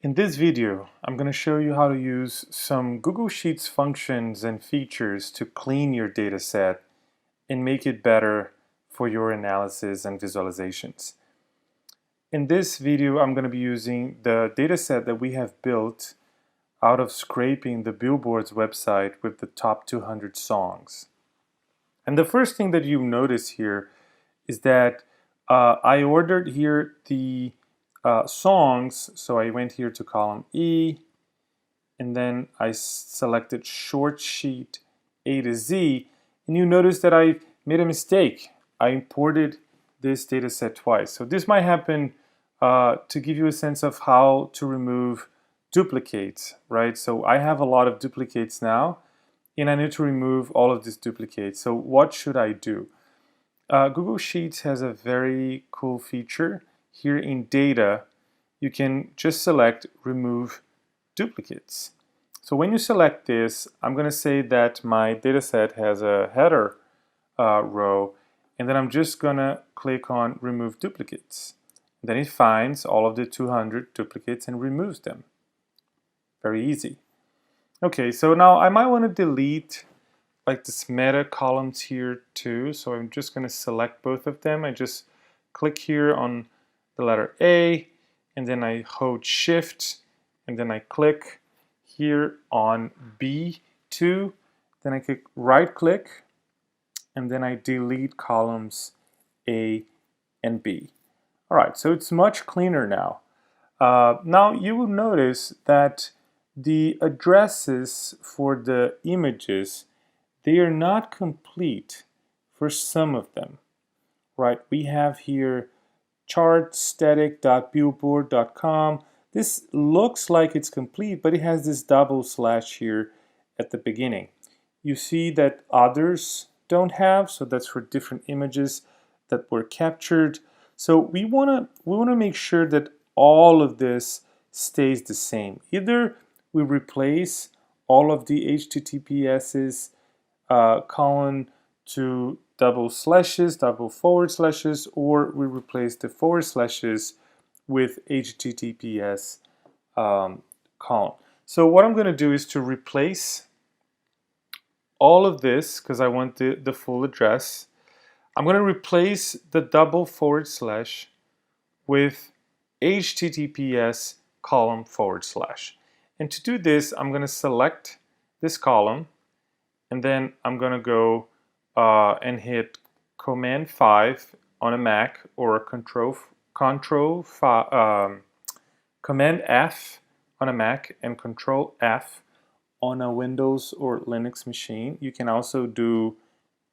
In this video, I'm going to show you how to use some Google Sheets functions and features to clean your data set and make it better for your analysis and visualizations. In this video, I'm going to be using the data set that we have built out of scraping the Billboard's website with the top 200 songs. And the first thing that you notice here is that I ordered here the songs, so I went here to column E, and then I selected short sheet A to Z, and you notice that I made a mistake. I imported this data set twice. So this might happen to give you a sense of how to remove duplicates, right? So I have a lot of duplicates now, and I need to remove all of these duplicates. So what should I do? Google Sheets has a very cool feature. Here in Data, you can just select Remove Duplicates. So when you select this, I'm going to say that my data set has a header row, and then I'm just going to click on Remove Duplicates. Then it finds all of the 200 duplicates and removes them. Very easy. Okay, so now I might want to delete like this meta columns here too, so I'm just going to select both of them. I just click here on the letter A, and then I hold Shift, and then I click here on B2, then I click right click, and then I delete columns A and B. All right, so it's much cleaner now. Now you will notice that the addresses for the images, they are not complete for some of them, right? We have here chartstatic.billboard.com. This looks like it's complete, but it has this double slash here at the beginning. You see that others don't have, so that's for different images that were captured. So we want to make sure that all of this stays the same. Either we replace all of the HTTPS's colon to double slashes, double forward slashes, or we replace the forward slashes with HTTPS colon. So what I'm going to do is to replace all of this, because I want the full address. I'm going to replace the double forward slash with HTTPS column forward slash. And to do this, I'm going to select this column, and then I'm going to go and hit Command 5 on a Mac, or Command F on a Mac and Control F on a Windows or Linux machine. You can also do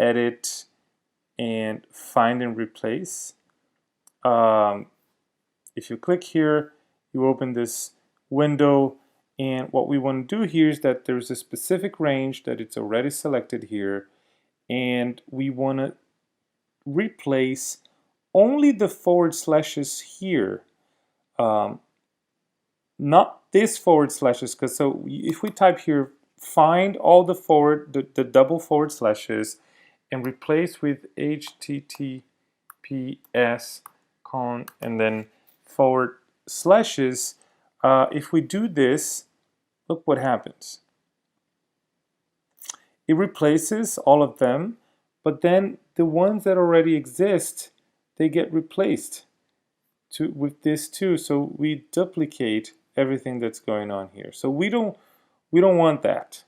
Edit and Find and Replace. If you click here, you open this window, and what we want to do here is that there's a specific range that it's already selected here, and we want to replace only the forward slashes here, not this forward slashes, because so if we type here, find all the double forward slashes and replace with HTTPS colon and then forward slashes, if we do this, look what happens. It replaces all of them, but then the ones that already exist, they get replaced with this too. So we duplicate everything that's going on here. So we don't want that,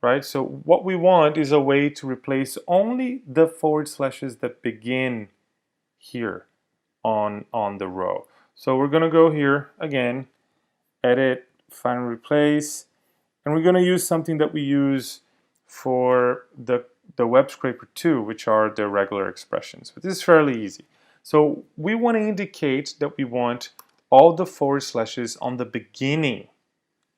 right? So what we want is a way to replace only the forward slashes that begin here on the row. So we're going to go here again, Edit, Find and Replace, and we're going to use something that we use for the web scraper too, which are the regular expressions. But this is fairly easy. So we want to indicate that we want all the forward slashes on the beginning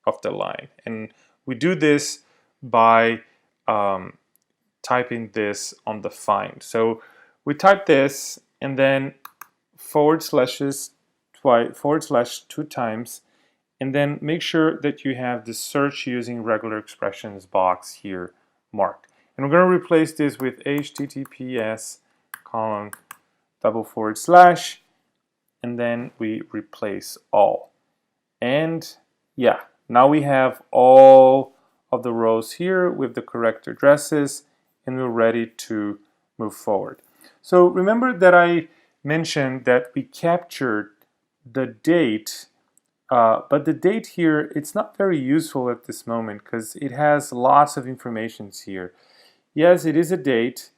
of the line, and we do this by typing this on the find. So we type this and then forward slash 2 times, and then make sure that you have the search using regular expressions box here marked. And we're going to replace this with HTTPS colon double forward slash, and then we replace all. And yeah, now we have all of the rows here with the correct addresses, and we're ready to move forward. So remember that I mentioned that we captured the date, but the date here, it's not very useful at this moment because it has lots of information here. Yes, it is a date,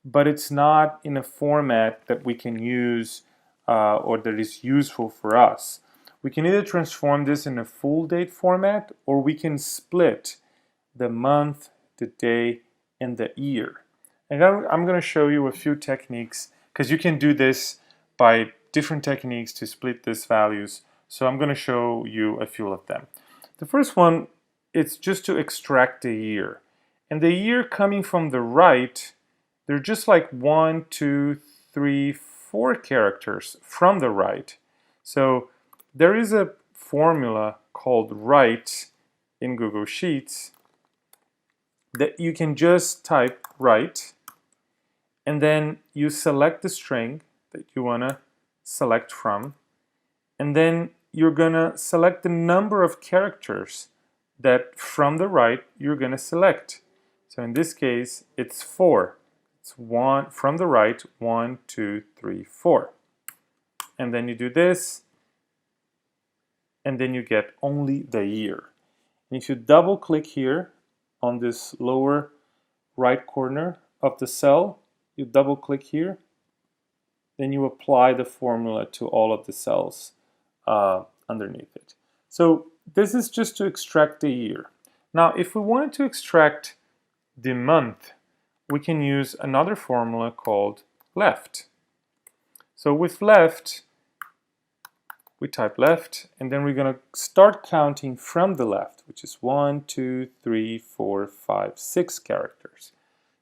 but it's not in a format that we can use or that is useful for us. We can either transform this in a full date format, or we can split the month, the day, and the year. And I'm going to show you a few techniques, because you can do this by different techniques to split these values. So I'm going to show you a few of them. The first one, it's just to extract the year. And the year coming from the right, they're just like 1, 2, 3, 4 characters from the right. So there is a formula called write in Google Sheets that you can just type write, and then you select the string that you want to select from, and then you're going to select the number of characters that from the right you're going to select. So in this case, it's 4. It's 1 from the right, 1, 2, 3, 4. And then you do this, and then you get only the year. And if you double click here on this lower right corner of the cell, you double click here, then you apply the formula to all of the cells underneath it. So this is just to extract the year. Now, if we wanted to extract the month, we can use another formula called left. So with left, we type left, and then we're going to start counting from the left, which is 1, 2, 3, 4, 5, 6 characters.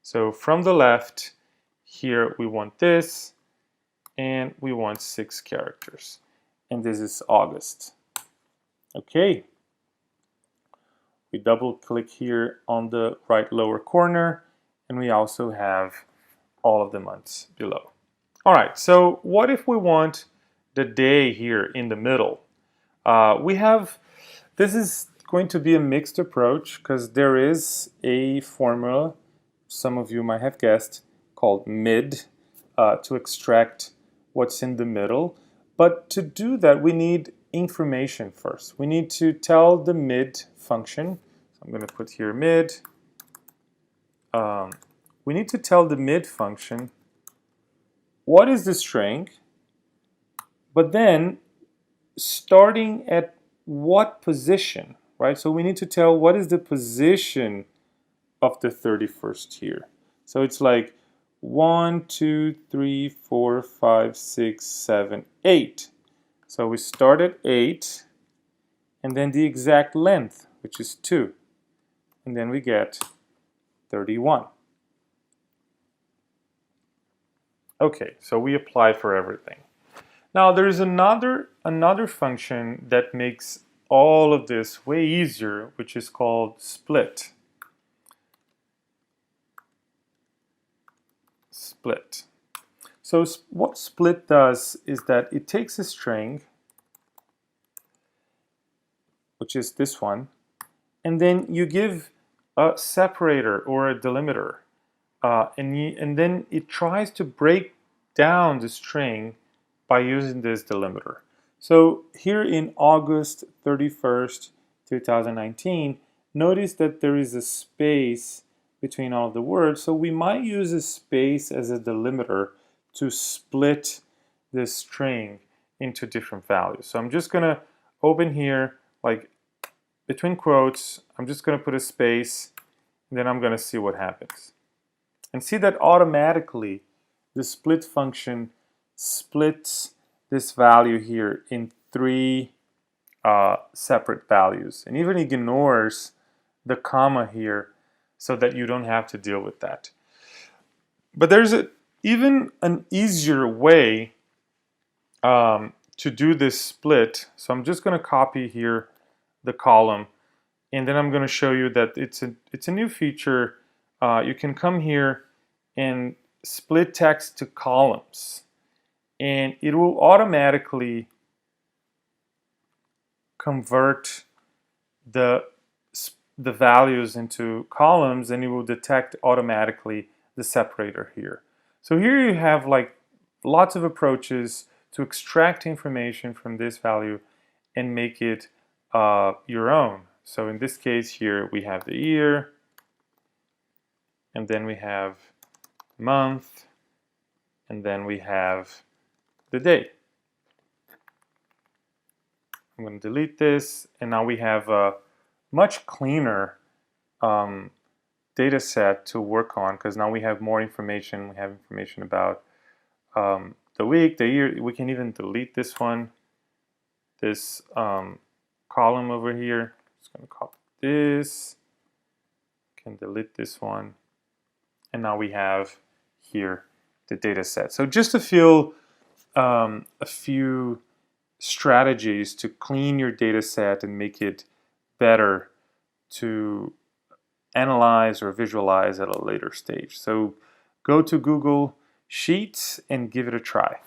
So from the left, here we want this, and we want 6 characters. And this is August. Okay. We double click here on the right lower corner, and we also have all of the months below. All right, so what if we want the day here in the middle? This is going to be a mixed approach because there is a formula, some of you might have guessed, called mid to extract what's in the middle. But to do that, we need information first. We need to tell the mid function. So I'm going to put here mid. We need to tell the mid function what is the string, but then starting at what position, right? So we need to tell what is the position of the 31st here. So it's like 1, 2, 3, 4, 5, 6, 7, 8. So we start at 8, and then the exact length, which is 2. And then we get 31. Okay, so we apply for everything. Now there's another function that makes all of this way easier, which is called split. Split. So what split does is that it takes a string, which is this one, and then you give a separator or a delimiter, and then it tries to break down the string by using this delimiter. So here in August 31st, 2019, notice that there is a space between all of the words, so we might use a space as a delimiter to split this string into different values. So I'm just going to open here, like between quotes, I'm just going to put a space, and then I'm going to see what happens. And see that automatically the split function splits this value here in 3 separate values, and even ignores the comma here so that you don't have to deal with that. But there's even an easier way to do this split. So I'm just going to copy here the column, and then I'm going to show you that it's a new feature. You can come here and split text to columns, and it will automatically convert the values into columns, and it will detect automatically the separator here. So here you have like lots of approaches to extract information from this value and make it your own. So in this case here we have the year, and then we have month, and then we have the day. I'm going to delete this, and now we have a much cleaner data set to work on, because now we have more information. We have information about the week, the year. We can even delete this one, this column over here. Just going to copy this, can delete this one, and now we have here the data set. So just to feel a few strategies to clean your data set and make it better to analyze or visualize at a later stage. So go to Google Sheets and give it a try.